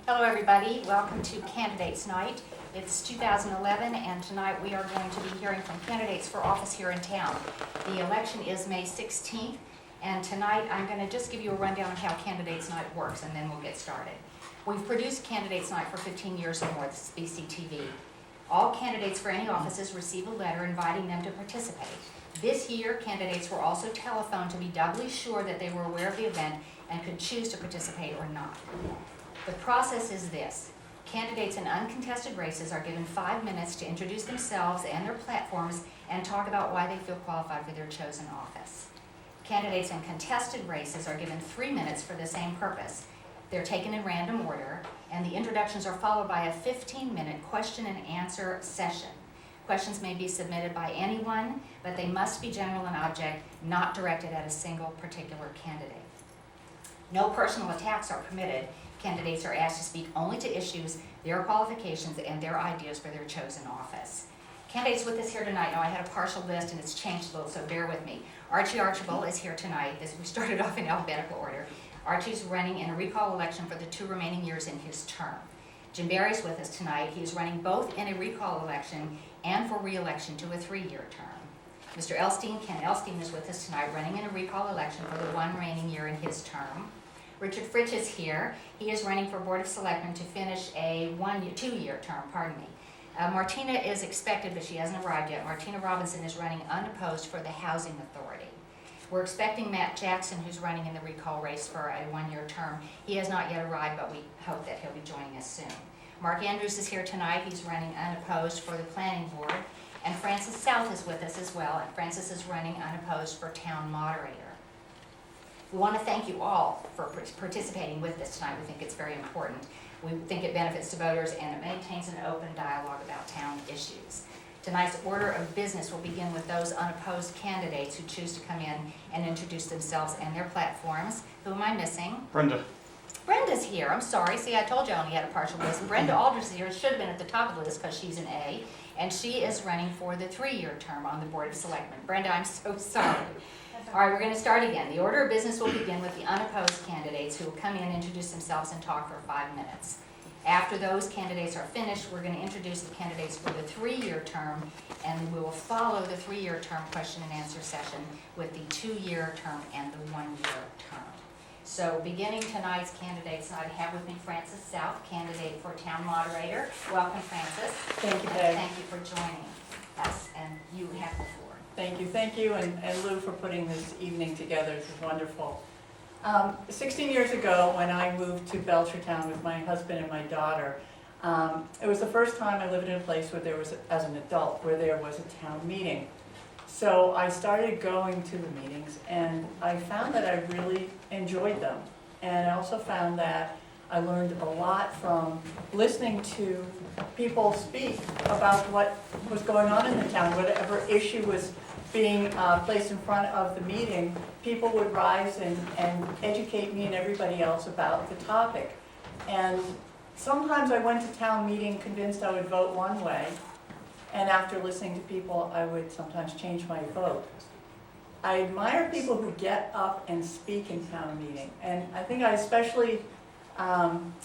Hello everybody, welcome to Candidates Night. It's 2011 and tonight we are going to be hearing from candidates for office here in town. The election is May 16th and tonight I'm going to just give you a rundown of how Candidates Night works and then we'll get started. We've produced Candidates Night for 15 years or more, this is BCTV. All candidates for any offices receive a letter inviting them to participate. This year, candidates were also telephoned to be doubly sure that they were aware of the event and could choose to participate or not. The process is this. Candidates in uncontested races are given 5 minutes to introduce themselves and their platforms and talk about why they feel qualified for their chosen office. Candidates in contested races are given 3 minutes for the same purpose. They're taken in random order, and the introductions are followed by a 15-minute question and answer session. Questions may be submitted by anyone, but they must be general in object, not directed at a single particular candidate. No personal attacks are permitted. Candidates are asked to speak only to issues, their qualifications, and their ideas for their chosen office. Candidates with us here tonight, now I had a partial list and it's changed a little, so bear with me. Archie Archibald is here tonight. We started off in alphabetical order. Archie's running in a recall election for the 2 remaining years in his term. Jim Barry's with us tonight. He's running both in a recall election and for re-election to a 3-year term. Mr. Elstein, Ken Elstein, is with us tonight, running in a recall election for the 1 remaining year in his term. Richard Fritsch is here. He is running for Board of Selectmen to finish a 2-year term, Martina is expected, but she hasn't arrived yet. Martina Robinson is running unopposed for the Housing Authority. We're expecting Matt Jackson, who's running in the recall race for a 1-year term. He has not yet arrived, but we hope that he'll be joining us soon. Mark Andrews is here tonight. He's running unopposed for the Planning Board. And Francis South is with us as well. And Francis is running unopposed for Town Moderator. We want to thank you all for participating with us tonight. We think it's very important. We think it benefits the voters and it maintains an open dialogue about town issues. Tonight's order of business will begin with those unopposed candidates who choose to come in and introduce themselves and their platforms. Who am I missing? Brenda. Brenda's here. I'm sorry. See, I told you I only had a partial list. Brenda Aldridge is here. It should have been at the top of the list because she's an A. And she is running for the 3-year term on the Board of Selectmen. Brenda, I'm so sorry. All right, we're going to start again. The order of business will begin with the unopposed candidates who will come in, introduce themselves, and talk for 5 minutes. After those candidates are finished, we're going to introduce the candidates for the 3-year term, and we will follow the 3-year term question and answer session with the 2-year term and the 1-year term. So beginning tonight's candidates, I have with me Francis South, candidate for Town Moderator. Welcome, Francis. Thank you, Dave. And thank you for joining us, and you have the floor. Thank you, and Lou for putting this evening together. This is wonderful. 16 years ago, when I moved to Belchertown with my husband and my daughter, it was the first time I lived in a place where there was, as an adult, where there was a town meeting. So I started going to the meetings, and I found that I really enjoyed them. And I also found that I learned a lot from listening to people speak about what was going on in the town. Whatever issue was being placed in front of the meeting, people would rise and educate me and everybody else about the topic. And sometimes I went to town meeting convinced I would vote one way, and after listening to people, I would sometimes change my vote. I admire people who get up and speak in town meeting, and I think I especially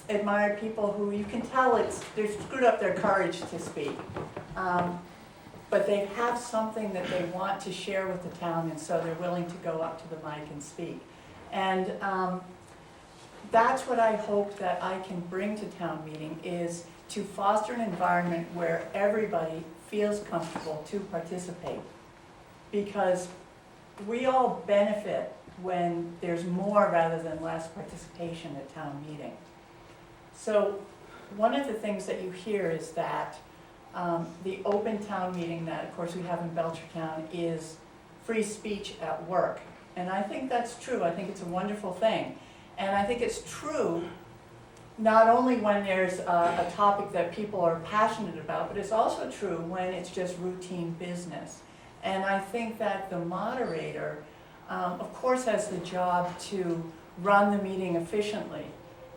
admire people who you can tell they've screwed up their courage to speak. But they have something that they want to share with the town, and so they're willing to go up to the mic and speak. And that's what I hope that I can bring to town meeting, is to foster an environment where everybody feels comfortable to participate. Because we all benefit when there's more rather than less participation at town meeting. So one of the things that you hear is that the open town meeting that, of course, we have in Belchertown is free speech at work. And I think that's true. I think it's a wonderful thing. And I think it's true not only when there's a topic that people are passionate about, but it's also true when it's just routine business. And I think that the moderator, of course, has the job to run the meeting efficiently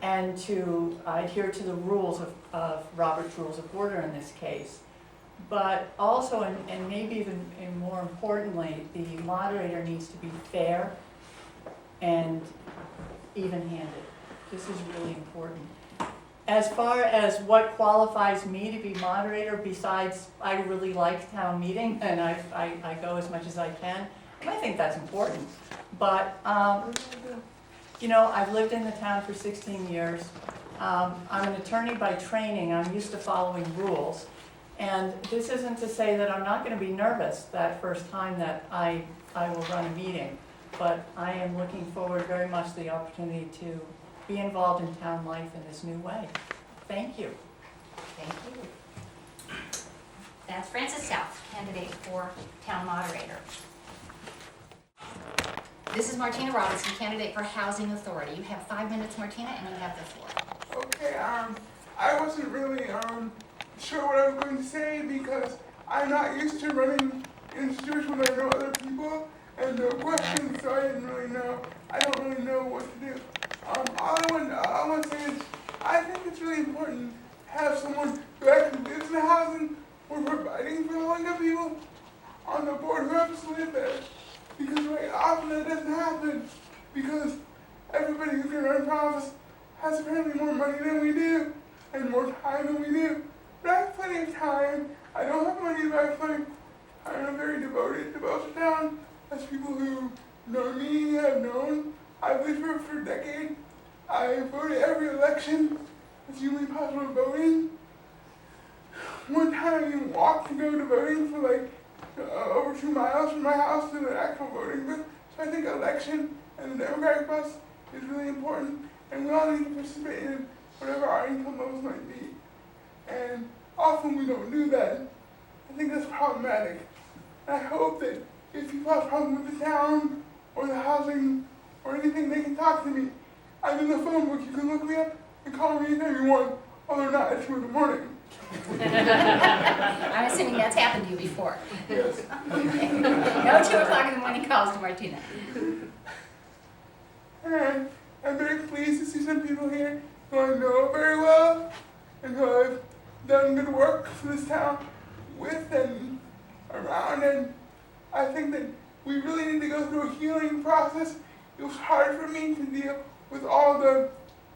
and to adhere to the rules of Robert's Rules of Order in this case. But also, and maybe even more importantly, the moderator needs to be fair and even-handed. This is really important. As far as what qualifies me to be moderator, besides I really like town meeting and I go as much as I can, and I think that's important. But, you know, I've lived in the town for 16 years. I'm an attorney by training. I'm used to following rules. And this isn't to say that I'm not going to be nervous that first time that I will run a meeting. But I am looking forward very much to the opportunity to be involved in town life in this new way. Thank you. Thank you. That's Frances South, candidate for Town Moderator. This is Martina Robinson, candidate for Housing Authority. You have 5 minutes, Martina, and you have the floor. Okay, I wasn't really sure what I was going to say because I'm not used to running in a situation where there are no other people and no questions, so I didn't really know. I don't really know what to do. All I want to say is I think it's really important to have someone who actually lives in the housing or providing for the low-income people on the board who happens to live there. Because very often that doesn't happen because everybody who can run for office has apparently more money than we do and more time than we do. But I have plenty of time. I don't have money, but I have plenty. I'm very devoted to Belchertown. As people who know me have known, I've lived here for a decade. I voted every election that's humanly possible voting. One time I even walked to go to voting for like over 2 miles from my house to the actual voting booth. So I think election and the democratic process is really important, and we all need to participate in whatever our income levels might be. And often we don't do that. I think that's problematic. And I hope that if people have problems with the town or the housing or anything, they can talk to me. I'm in the phone book. You can look me up and call me anytime you want, although not at 2 in the morning. I'm assuming that's happened to you before. Yes. Okay. No 2 o'clock in the morning calls to Martina. And I'm very pleased to see some people here who I know very well and who I've done good work for this town with and around. And I think that we really need to go through a healing process. It was hard for me to deal with all the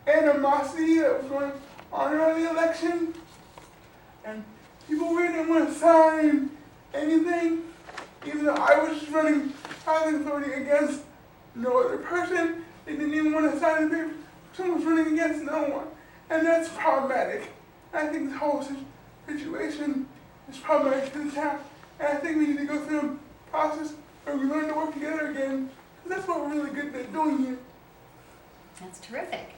animosity that was going on around the election. And people really didn't want to sign anything, even though I was just running housing authority against no other person. They didn't even want to sign the paper. Someone was running against no one. And that's problematic. And I think this whole situation is problematic to the town. And I think we need to go through a process where we learn to work together again, because that's what we're really good at doing here. That's terrific.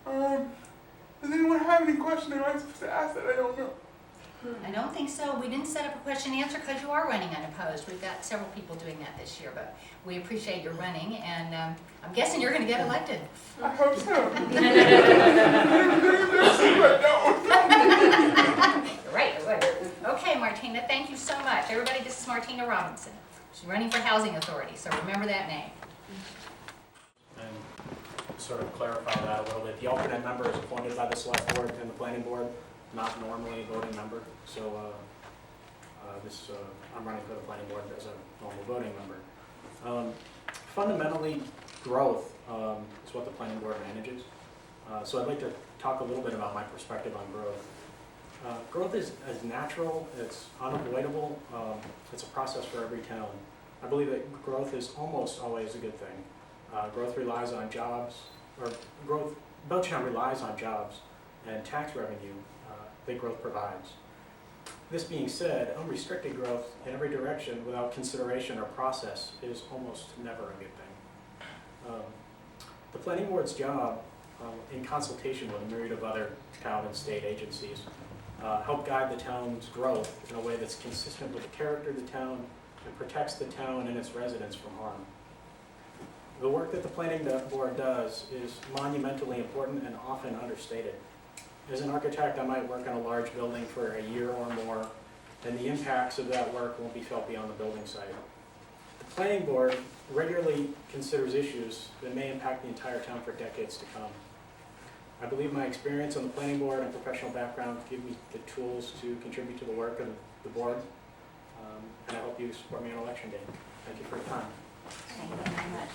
Does anyone have any questions? Am I supposed to ask that? I don't know. I don't think so. We didn't set up a question and answer because you are running unopposed. We've got several people doing that this year, but we appreciate your running, and I'm guessing you're going to get elected. I hope so. You're right, you would. Okay, Martina, thank you so much. Everybody, this is Martina Robinson. She's running for Housing Authority, so remember that name. And sort of clarify that a little bit. The alternate member is appointed by the select board and the planning board, not normally a voting member. So I'm running for the planning board as a normal voting member. Fundamentally, growth is what the planning board manages. So I'd like to talk a little bit about my perspective on growth. Growth is natural, it's unavoidable, it's a process for every town. I believe that growth is almost always a good thing. Growth relies on jobs, Belchertown relies on jobs and tax revenue that growth provides. This being said, unrestricted growth in every direction without consideration or process is almost never a good thing. The planning board's job, in consultation with a myriad of other town and state agencies, help guide the town's growth in a way that's consistent with the character of the town and protects the town and its residents from harm. The work that the planning board does is monumentally important and often understated. As an architect, I might work on a large building for a year or more, and the impacts of that work won't be felt beyond the building site. The planning board regularly considers issues that may impact the entire town for decades to come. I believe my experience on the planning board and professional background give me the tools to contribute to the work of the board, and I hope you support me on election day. Thank you for your time. Thank you very much.